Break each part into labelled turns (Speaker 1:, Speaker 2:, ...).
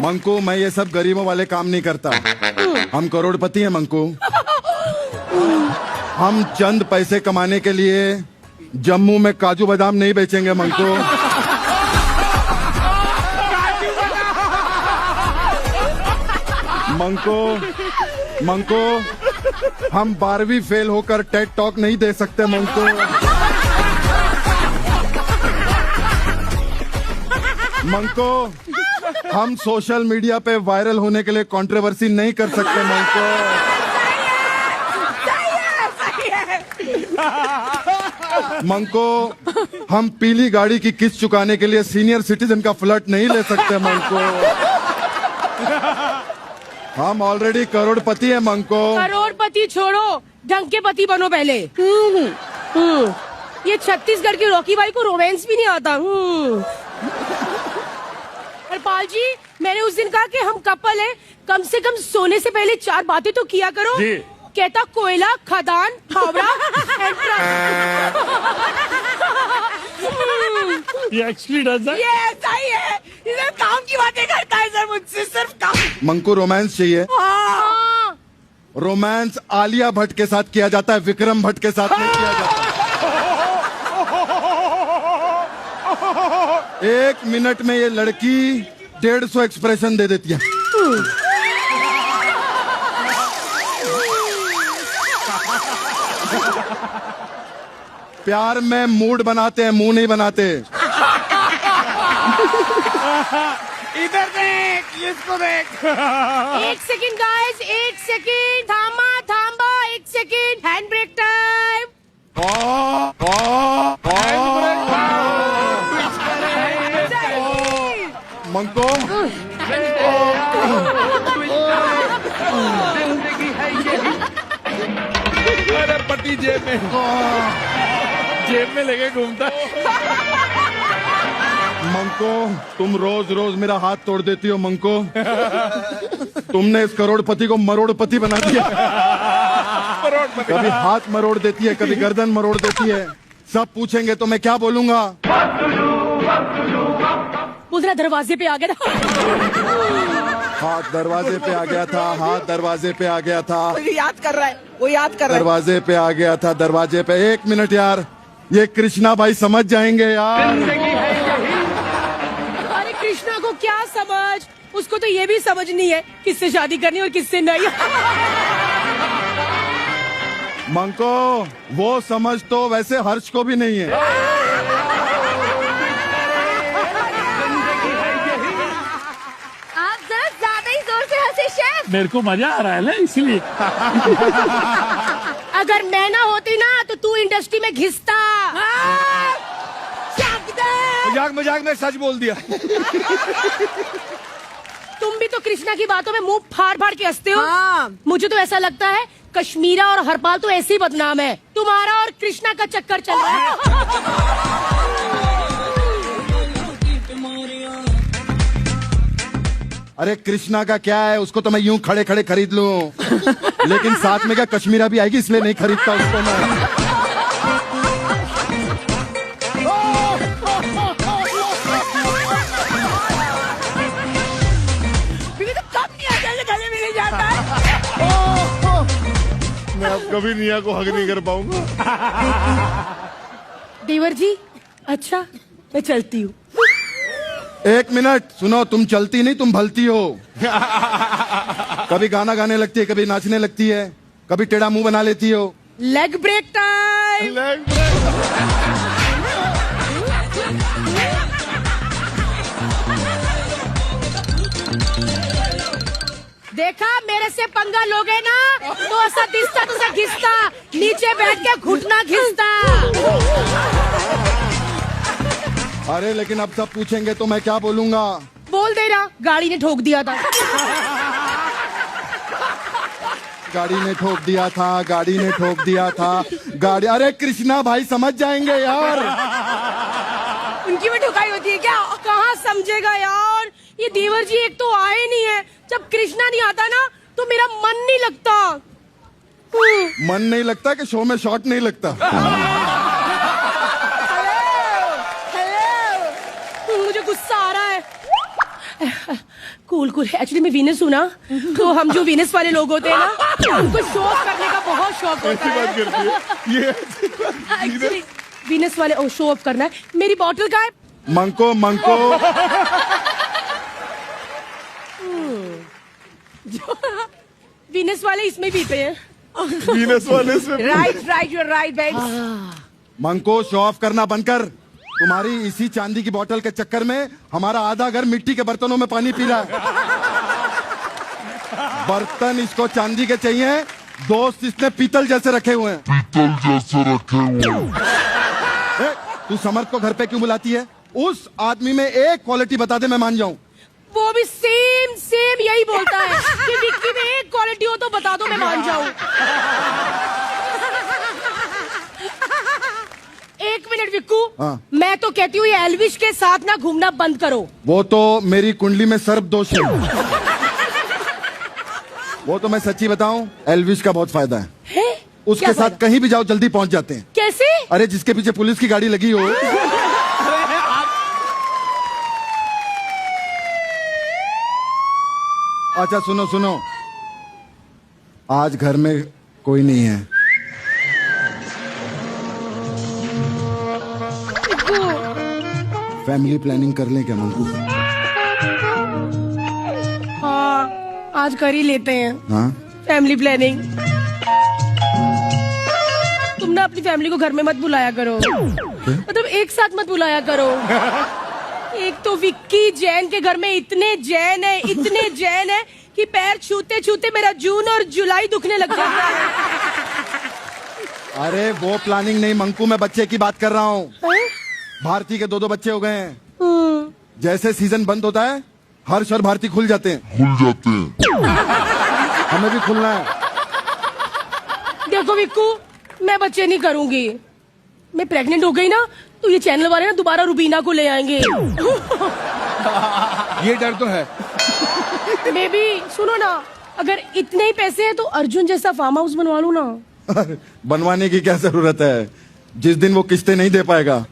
Speaker 1: मंकू, मैं ये सब गरीबों वाले काम नहीं करता। हम करोड़पति हैं मंकू। हम चंद पैसे कमाने के लिए जम्मू में काजू बादाम नहीं बेचेंगे मंकू। मंकू, हम 12वीं फेल होकर टेड टॉक नहीं दे सकते मंकू। मंकू, हम सोशल मीडिया पे वायरल होने के लिए कंट्रोवर्सी नहीं कर सकते मंकू। मंकू, हम पीली गाड़ी की किस्त चुकाने के लिए सीनियर सिटीजन का फ्लैट नहीं ले सकते मंकू। हम ऑलरेडी करोड़पति हैं मंको।
Speaker 2: करोड़पति छोड़ो, ढंग के पति बनो पहले। ये छत्तीसगढ़ की रॉकी भाई को रोमांस भी नहीं आता। हरपाल जी, मैंने उस दिन कहा कि हम कपल हैं, कम से कम सोने से पहले 4 बातें तो किया करो जी। कहता कोयला, खदान, फावड़ा,
Speaker 3: ये एक्चुअली डज दैट।
Speaker 2: ये ऐसा ही है, ये काम की बातें करता है सर मुझसे, सिर्फ काम।
Speaker 1: मंकू, रोमांस चाहिए।
Speaker 2: हाँ।
Speaker 1: रोमांस आलिया भट्ट के साथ किया जाता है, विक्रम भट्ट के साथ नहीं किया जाता। 1 मिनट में ये लड़की 150 एक्सप्रेशन दे देती है। प्यार में मूड बनाते हैं, मुंह नहीं बनाते।
Speaker 3: इधर देख, इसको देख।
Speaker 2: 1 सेकंड गाइस, 1 सेकंड, थामा, 1 सेकंड, हैंड ब्रेक टाइम।
Speaker 1: मंको,
Speaker 3: अरे पट्टी जेब में लेके घूमता।
Speaker 1: मंको, तुम रोज रोज मेरा हाथ तोड़ देती हो मंको। तुमने इस करोड़पति को मरोड़पति बना दिया। कभी हाथ मरोड़ देती है, कभी गर्दन मरोड़ देती है। सब पूछेंगे तो मैं क्या बोलूंगा?
Speaker 2: उधर दरवाजे पे आ गया था।
Speaker 1: हाथ दरवाजे पे आ गया था, हाथ दरवाजे पे आ गया था।
Speaker 4: याद कर रहा है, वो याद कर रहा है।
Speaker 1: दरवाजे पे आ गया था, दरवाजे पे। 1 मिनट यार, ये कृष्णा भाई समझ जाएंगे यार।
Speaker 2: अरे कृष्णा को क्या समझ, उसको तो ये भी समझ नहीं है किससे शादी करनी और किससे नहीं।
Speaker 1: मंको, वो समझ तो वैसे हर्ष को भी नहीं है।
Speaker 3: मेरे को मजा आ रहा है ना, इसलिए।
Speaker 2: अगर मैं ना होती ना तो तू इंडस्ट्री में घिसता।
Speaker 3: मजाक में सच बोल दिया।
Speaker 2: तुम भी तो कृष्णा की बातों में मुंह फाड़ फाड़ के हंसते हो।
Speaker 4: हाँ।
Speaker 2: मुझे तो ऐसा लगता है कश्मीरा और हरपाल तो ऐसे ही बदनाम है। तुम्हारा और कृष्णा का चक्कर चल रहा है।
Speaker 1: अरे कृष्णा का क्या है, उसको तो मैं यूं खड़े खड़े खरीद लूं। लेकिन साथ में क्या कश्मीरा भी आएगी, इसलिए नहीं खरीदता उसको मैं। मैं अब कभी निया को हग नहीं कर पाऊंगा।
Speaker 2: देवर जी, अच्छा मैं चलती हूँ।
Speaker 1: 1 मिनट सुनो, तुम चलती नहीं, तुम भलती हो। कभी गाना गाने लगती है, कभी नाचने लगती है, कभी टेढ़ा मुंह बना लेती हो।
Speaker 2: Leg break time. देखा, मेरे से पंगा लोगे ना तो ऐसा दिसता तो घिसता, नीचे बैठ के घुटना घिसता।
Speaker 1: अरे लेकिन अब सब पूछेंगे तो मैं क्या बोलूंगा?
Speaker 2: बोल देना, गाड़ी ने ठोक दिया था।
Speaker 1: गाड़ी ने ठोक दिया था, गाड़ी ने ठोक दिया था, गाड़ी। अरे कृष्णा भाई समझ जाएंगे यार।
Speaker 2: उनकी भी ठुकाई होती है क्या? कहाँ समझेगा यार, ये देवर जी एक तो आए नहीं है। जब कृष्णा नहीं आता ना तो मेरा मन नहीं लगता।
Speaker 1: मन नहीं लगता कि शो में शॉट नहीं लगता?
Speaker 2: मुझे गुस्सा आ रहा है। Cool cool. एक्चुअली मैं वीनस हूँ ना, तो हम जो वीनस वाले लोग होते हैं ना, उनको शो ऑफ करने का बहुत शौक होता है।
Speaker 1: ये
Speaker 2: एक्चुअली वीनस वाले शो ऑफ करना है। मेरी बॉटल का है।
Speaker 1: मंको मंको
Speaker 2: वीनस वाले इसमें पीते हैं।
Speaker 1: वीनस वाले से
Speaker 2: right right, you are right बेंस।
Speaker 1: मंको शो ऑफ करना बंद कर। तुम्हारी इसी चांदी की बोतल के चक्कर में हमारा आधा घर मिट्टी के बर्तनों में पानी पी रहा है। बर्तन इसको चांदी के चाहिए, दोस्त इसने पीतल जैसे रखे हुए हैं। ए, तू समर्थ को घर पे क्यों बुलाती है? उस आदमी में एक क्वालिटी बता दे, मैं मान जाऊं।
Speaker 2: वो भी सेम सेम यही बोलता है कि विक्की में एक क्वालिटी हो तो बता दो, मैं मान जाऊं। एक मिनट विक्कू,
Speaker 1: हाँ।
Speaker 2: मैं तो कहती हूँ ये एल्विश के साथ ना घूमना बंद करो।
Speaker 1: वो तो मेरी कुंडली में सर्प दोष है। वो तो मैं सच्ची बताऊं, एल्विश का बहुत फायदा है। उसके
Speaker 2: क्या
Speaker 1: साथ
Speaker 2: फायदा?
Speaker 1: कहीं भी जाओ जल्दी पहुंच जाते हैं।
Speaker 2: कैसे?
Speaker 1: अरे जिसके पीछे पुलिस की गाड़ी लगी हो। अच्छा सुनो सुनो, आज घर में कोई नहीं है। फैमिली प्लानिंग कर लें क्या मंकू?
Speaker 2: हाँ, आज कर ही लेते हैं
Speaker 1: हाँ
Speaker 2: फैमिली प्लानिंग। तुम ना अपनी फैमिली को घर में मत बुलाया करो, मतलब एक साथ मत बुलाया करो। एक तो विक्की जैन के घर में इतने जैन है कि पैर छूते छूते मेरा जून और जुलाई दुखने लग जाता है।
Speaker 1: अरे वो प्लानिंग नहीं मंकू, मैं बच्चे की बात कर रहा हूँ।
Speaker 2: हैं?
Speaker 1: भारती के 2 बच्चे हो गए हैं। जैसे सीजन बंद होता है, हर्ष और भारती खुल जाते हैं। हमें भी खुलना है।
Speaker 2: देखो विक्कू, मैं बच्चे नहीं करूंगी। मैं प्रेग्नेंट हो गई ना, तो ये चैनल वाले ना दोबारा रुबीना को ले आएंगे।
Speaker 1: ये डर तो है।
Speaker 2: बेबी सुनो ना, अगर इतने ही पैसे हैं तो अर्जुन जैसा फार्म हाउस बनवा लूं ना।
Speaker 1: बनवाने की क्या जरूरत है? जिस दिन वो किस्तें नहीं दे पाएगा।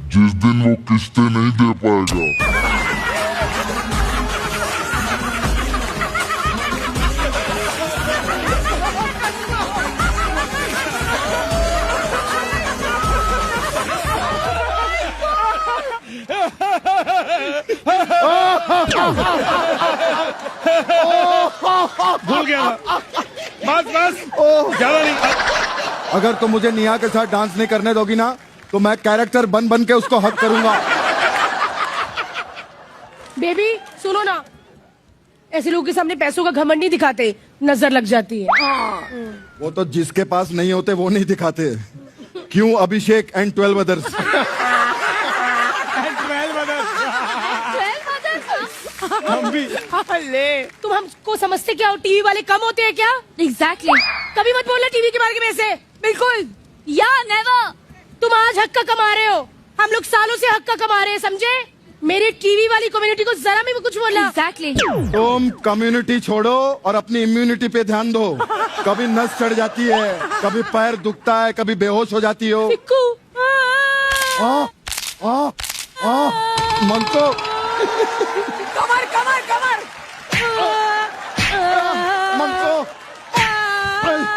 Speaker 3: भूल गया था। बस ज्यादा नहीं।
Speaker 1: अगर तुम मुझे निया के साथ डांस नहीं करने दोगी ना, तो मैं कैरेक्टर बन बन के उसको हक करूंगा।
Speaker 2: बेबी सुनो ना, ऐसे लोगों के सामने पैसों का घमंड नहीं दिखाते, नजर लग जाती है।
Speaker 1: वो तो जिसके पास नहीं होते वो नहीं दिखाते। क्यों अभिषेक एंड 12 अदर्स?
Speaker 3: हम भी।
Speaker 2: ले, तुम हमको समझते क्या हो? टीवी वाले कम होते हैं क्या?
Speaker 5: एग्जैक्टली।
Speaker 2: कभी मत बोलना टीवी के बारे में ऐसे, बिल्कुल।
Speaker 5: या नेवर।
Speaker 2: तुम आज हक का कमा रहे हो, हम लोग सालों से हक का कमा रहे हैं, समझे? मेरे टीवी वाली कम्युनिटी को जरा भी कुछ बोला।
Speaker 5: एग्जैक्टली।
Speaker 1: तुम कम्युनिटी छोड़ो और अपनी इम्यूनिटी पे ध्यान दो। कभी नस चढ़ जाती है, कभी पैर दुखता है, कभी बेहोश हो जाती हो।
Speaker 2: विक्कू,
Speaker 1: मंको
Speaker 2: कमर कमर कमर।
Speaker 1: मंको मंको